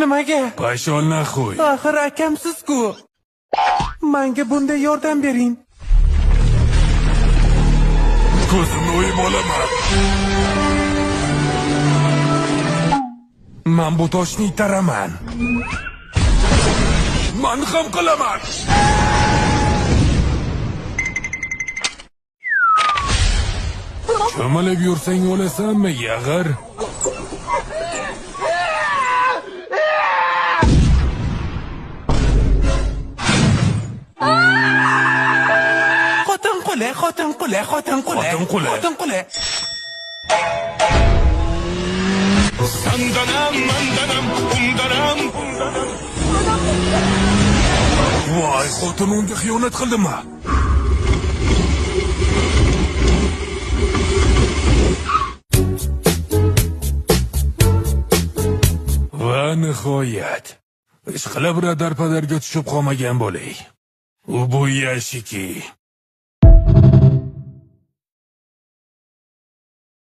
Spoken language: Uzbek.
Nimaga? Pashonlar qo'y. Axir akamsiz-ku. Menga bunday yordam bering. Ko'zimni o'yib olaman. Men bu toshni itaraman. Men ham qilaman. Cho'milib yursang o'lasanmi, yag'ir? Xotin quli. Sandanam, mandanam, undanam. Voy, xotin unga xiyonat qildimi? Va nihoyat, ishqilib radarpadarga tushib qolmagan bo'lay. U bu yashiki.